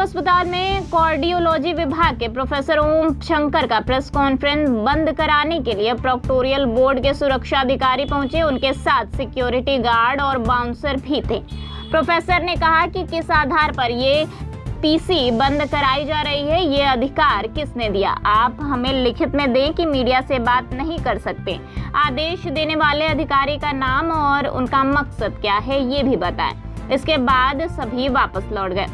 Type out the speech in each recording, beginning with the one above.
अस्पताल में कार्डियोलॉजी विभाग के प्रोफेसर ओम शंकर का प्रेस कॉन्फ्रेंस बंद कराने के लिए प्रोक्टोरियल बोर्ड के सुरक्षा अधिकारी पहुंचे। उनके साथ सिक्योरिटी गार्ड और बाउंसर भी थे। प्रोफेसर ने कहा कि किस आधार पर ये पीसी बंद कराई जा रही है, ये अधिकार किसने दिया? आप हमें लिखित में दें कि मीडिया से बात नहीं कर सकते। आदेश देने वाले अधिकारी का नाम और उनका मकसद क्या है ये भी बताएं। इसके बाद सभी वापस लौट गए।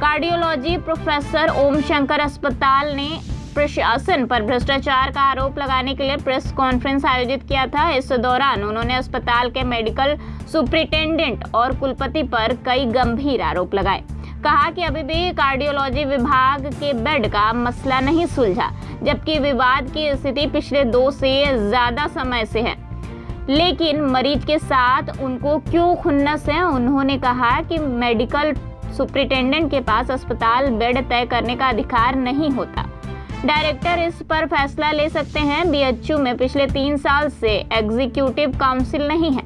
कार्डियोलॉजी प्रोफेसर ओम शंकर अस्पताल ने प्रशासन पर भ्रष्टाचार का आरोप लगाने के लिए प्रेस कॉन्फ्रेंस आयोजित किया था। इस दौरान उन्होंने अस्पताल के मेडिकल सुपरिटेंडेंट और कुलपति पर कई गंभीर आरोप लगाए। कहा कि अभी भी कार्डियोलॉजी विभाग के बेड का मसला नहीं सुलझा, जबकि विवाद की स्थिति पिछले 2 से ज्यादा समय से है, लेकिन मरीज के साथ उनको क्यों खुन्नस है। उन्होंने कहा कि मेडिकल सुपरिटेंडेंट के पास अस्पताल बेड तय करने का अधिकार नहीं होता। डायरेक्टर इस पर फैसला ले सकते हैं। बीएचयू में पिछले 3 साल से एग्जीक्यूटिव काउंसिल नहीं है।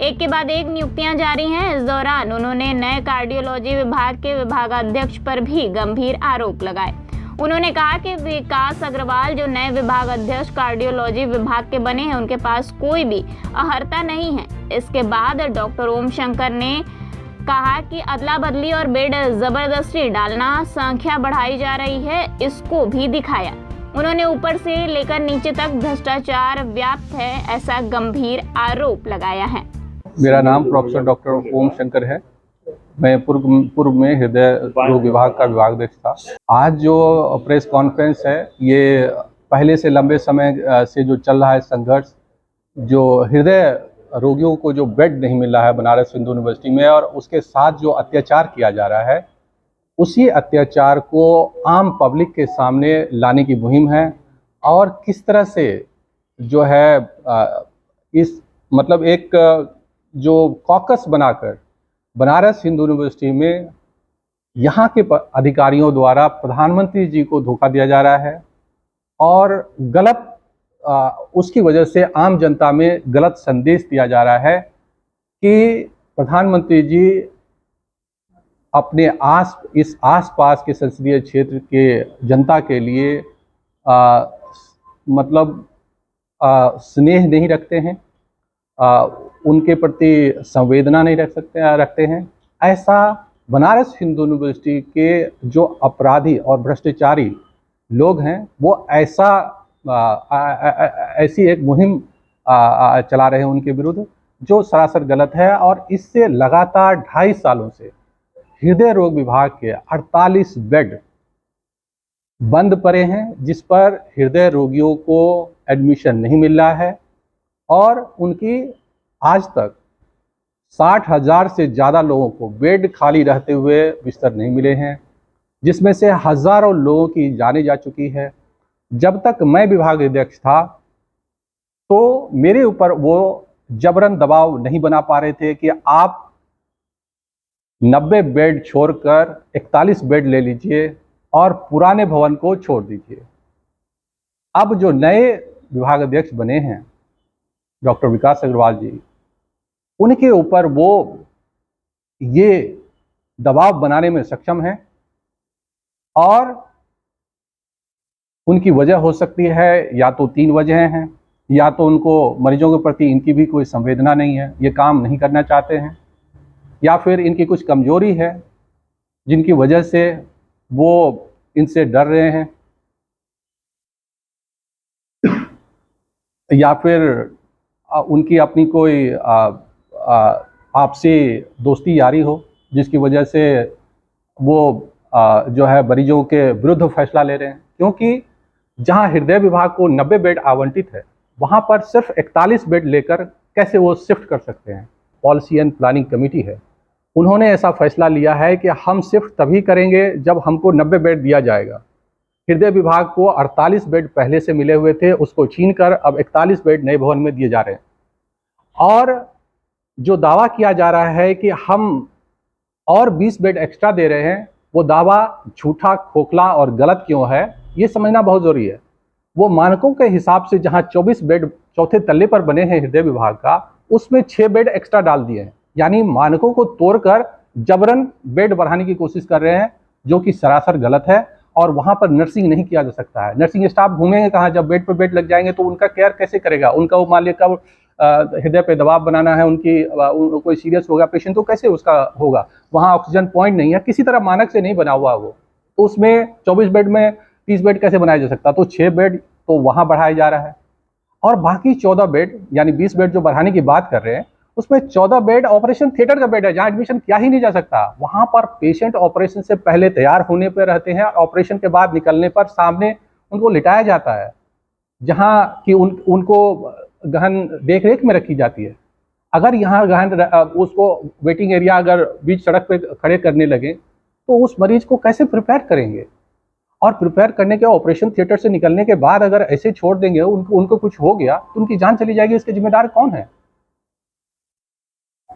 एक के बाद एक नियुक्तियां जारी हैं। इस दौरान उन्होंने नए कार्डियोलॉजी विभाग के विभागाध्यक्ष पर भी गंभीर आरोप लगाए। उन्होंने कहा कि विकास अग्रवाल जो नए विभागाध्यक्ष कार्डियोलॉजी विभाग के बने हैं, उनके पास कोई भी अर्हता नहीं है। इसके बाद डॉक्टर ओम शंकर ने कहा कि अदला बदली और बेड जबरदस्ती डालना, संख्या बढ़ाई जा रही है, इसको भी दिखाया। उन्होंने ऊपर से लेकर नीचे तक भ्रष्टाचार व्याप्त है, ऐसा गंभीर आरोप लगाया है। मेरा नाम प्रोफेसर डॉक्टर ओम शंकर है। मैं पूर्व में हृदय रोग विभाग का विभागाध्यक्ष था। आज जो प्रेस कॉन्फ्रेंस है, ये पहले से लंबे समय से जो चल रहा है संघर्ष, जो हृदय रोगियों को जो बेड नहीं मिल रहा है बनारस हिंदू यूनिवर्सिटी में, और उसके साथ जो अत्याचार किया जा रहा है, उसी अत्याचार को आम पब्लिक के सामने लाने की मुहिम है। और किस तरह से जो है इस मतलब एक जो कॉकस बनाकर बनारस हिंदू यूनिवर्सिटी में यहाँ के अधिकारियों द्वारा प्रधानमंत्री जी को धोखा दिया जा रहा है, और गलत उसकी वजह से आम जनता में गलत संदेश दिया जा रहा है कि प्रधानमंत्री जी अपने इस आसपास के संसदीय क्षेत्र के जनता के लिए स्नेह नहीं रखते हैं, उनके प्रति संवेदना नहीं रखते हैं। ऐसा बनारस हिंदू यूनिवर्सिटी के जो अपराधी और भ्रष्टाचारी लोग हैं, वो ऐसी एक मुहिम चला रहे हैं उनके विरुद्ध, जो सरासर गलत है। और इससे लगातार 2.5 सालों से हृदय रोग विभाग के 48 बेड बंद पड़े हैं, जिस पर हृदय रोगियों को एडमिशन नहीं मिल रहा है, और उनकी आज तक 60,000 से ज़्यादा लोगों को बेड खाली रहते हुए बिस्तर नहीं मिले हैं, जिसमें से हज़ारों लोगों की जानें जा चुकी है। जब तक मैं विभाग अध्यक्ष था, तो मेरे ऊपर वो जबरन दबाव नहीं बना पा रहे थे कि आप 90 बेड छोड़कर 41 बेड ले लीजिए और पुराने भवन को छोड़ दीजिए। अब जो नए विभाग अध्यक्ष बने हैं डॉक्टर विकास अग्रवाल जी, उनके ऊपर वो ये दबाव बनाने में सक्षम हैं, और उनकी वजह हो सकती है, या तो 3 वजह हैं। या तो उनको मरीजों के प्रति इनकी भी कोई संवेदना नहीं है, ये काम नहीं करना चाहते हैं, या फिर इनकी कुछ कमजोरी है जिनकी वजह से वो इनसे डर रहे हैं, या फिर उनकी अपनी कोई आपसी दोस्ती यारी हो, जिसकी वजह से वो जो है मरीजों के विरुद्ध फैसला ले रहे हैं। क्योंकि जहां हृदय विभाग को 90 बेड आवंटित है, वहां पर सिर्फ 41 बेड लेकर कैसे वो शिफ्ट कर सकते हैं? पॉलिसी एंड प्लानिंग कमेटी है, उन्होंने ऐसा फैसला लिया है कि हम शिफ्ट तभी करेंगे जब हमको 90 बेड दिया जाएगा। हृदय विभाग को 48 बेड पहले से मिले हुए थे, उसको छीनकर अब 41 बेड नए भवन में दिए जा रहे हैं। और जो दावा किया जा रहा है कि हम और 20 बेड एक्स्ट्रा दे रहे हैं, वो दावा झूठा, खोखला और गलत क्यों है, ये समझना बहुत जरूरी है। वो मानकों के हिसाब से जहां 24 बेड चौथे तल्ले पर बने हैं हृदय विभाग का, उसमें 6 बेड एक्स्ट्रा डाल दिए हैं। यानी मानकों को तोड़कर जबरन बेड बढ़ाने की कोशिश कर रहे हैं, जो कि सरासर गलत है। और वहाँ पर नर्सिंग नहीं किया जा सकता है। नर्सिंग स्टाफ घूमेंगे कहाँ, जब बेड पे बेड लग जाएंगे तो उनका केयर कैसे करेगा? उनका वो मान लिया कब हृदय पे दबाव बनाना है, कोई सीरियस होगा पेशेंट तो कैसे उसका होगा? वहाँ ऑक्सीजन पॉइंट नहीं है, किसी तरह मानक से नहीं बना हुआ वो, तो उसमें 24 बेड में 30 बेड कैसे बनाया जा सकता? तो 6 बेड तो वहाँ बढ़ाया जा रहा है, और बाकी 14 बेड यानी 20 बेड जो बढ़ाने की बात कर रहे हैं, उसमें 14 बेड ऑपरेशन थिएटर का बेड है, जहाँ एडमिशन किया ही नहीं जा सकता। वहाँ पर पेशेंट ऑपरेशन से पहले तैयार होने पर रहते हैं, ऑपरेशन के बाद निकलने पर सामने उनको लिटाया जाता है, जहाँ कि उनको गहन देख रेख में रखी जाती है। अगर यहाँ गहन उसको वेटिंग एरिया अगर बीच सड़क पे खड़े करने लगे तो उस मरीज को कैसे प्रिपेयर करेंगे? और प्रिपेयर करने के ऑपरेशन थिएटर से निकलने के बाद अगर ऐसे छोड़ देंगे, उनको कुछ हो गया तो उनकी जान चली जाएगी, इसके जिम्मेदार कौन है?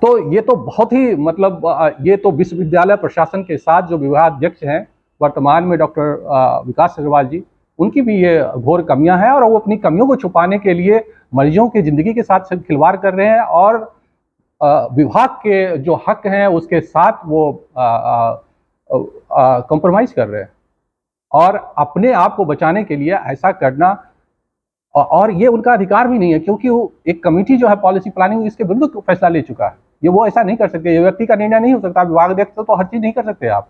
तो ये तो बहुत ही मतलब ये तो विश्वविद्यालय प्रशासन के साथ जो विभागाध्यक्ष हैं वर्तमान में डॉक्टर विकास अग्रवाल जी, उनकी भी ये घोर कमियां हैं, और वो अपनी कमियों को छुपाने के लिए मरीजों की जिंदगी के साथ खिलवाड़ कर रहे हैं, और विभाग के जो हक हैं उसके साथ वो कॉम्प्रोमाइज कर रहे हैं, और अपने आप को बचाने के लिए ऐसा करना, और ये उनका अधिकार भी नहीं है, क्योंकि वो एक कमेटी जो है पॉलिसी प्लानिंग, इसके विरुद्ध फैसला ले चुका है। ये वो ऐसा नहीं कर सकते, ये व्यक्ति का निर्णय नहीं हो सकता। विभागाध्यक्ष तो हर चीज नहीं कर सकते आप,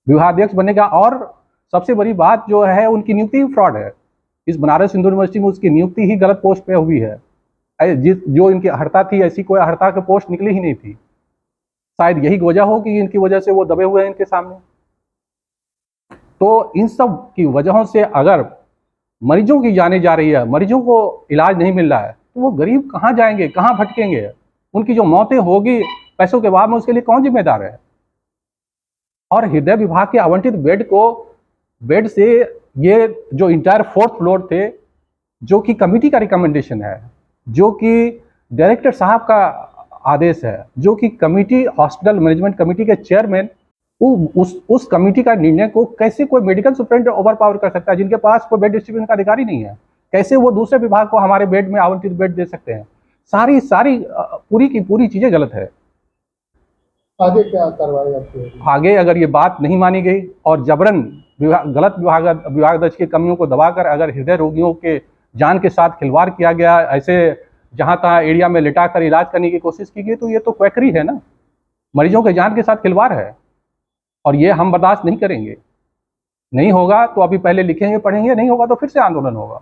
विभागाध्यक्ष बनेगा। और सबसे बड़ी बात जो है, उनकी नियुक्ति फ्रॉड है। इस बनारस हिंदू यूनिवर्सिटी में उसकी नियुक्ति ही गलत पोस्ट पे हुई है। जो इनकी अर्हता थी, ऐसी कोई अर्हता की पोस्ट निकली ही नहीं थी। शायद यही वजह हो कि इनकी वजह से वो दबे हुए हैं इनके सामने। तो इन सब की वजहों से अगर मरीजों की जाने जा रही है, मरीजों को इलाज नहीं मिल रहा है, तो वो गरीब कहाँ जाएंगे, कहाँ भटकेंगे? उनकी जो मौतें होगी पैसों के बाद में, उसके लिए कौन जिम्मेदार है? और हृदय विभाग के आवंटित बेड से ये जो इंटायर 4th फ्लोर थे, जो कि कमिटी का रिकमेंडेशन है, जो कि डायरेक्टर साहब का आदेश है, जो कि कमिटी हॉस्पिटल मैनेजमेंट कमिटी के चेयरमैन, उस कमिटी का निर्णय को कैसे कोई मेडिकल सुपरिटेंडेंट ओवर पावर कर सकता है, जिनके पास कोई बेड डिस्ट्रीब्यूशन का अधिकारी नहीं है? कैसे वो दूसरे विभाग को हमारे बेड में आवंटित बेड दे सकते हैं? सारी पूरी की पूरी चीजें गलत है। आगे क्या कार्रवाई आपकी होगी? आगे अगर ये बात नहीं मानी गई और जबरन गलत विभागाध्यक्ष की कमियों को दबाकर अगर हृदय रोगियों के जान के साथ खिलवाड़ किया गया, ऐसे जहां तहां एरिया में लिटा कर इलाज करने की कोशिश की गई, तो ये तो क्वैकरी है ना, मरीजों के जान के साथ खिलवाड़ है, और ये हम बर्दाश्त नहीं करेंगे। नहीं होगा तो अभी पहले लिखेंगे, पढ़ेंगे, नहीं होगा तो फिर से आंदोलन होगा।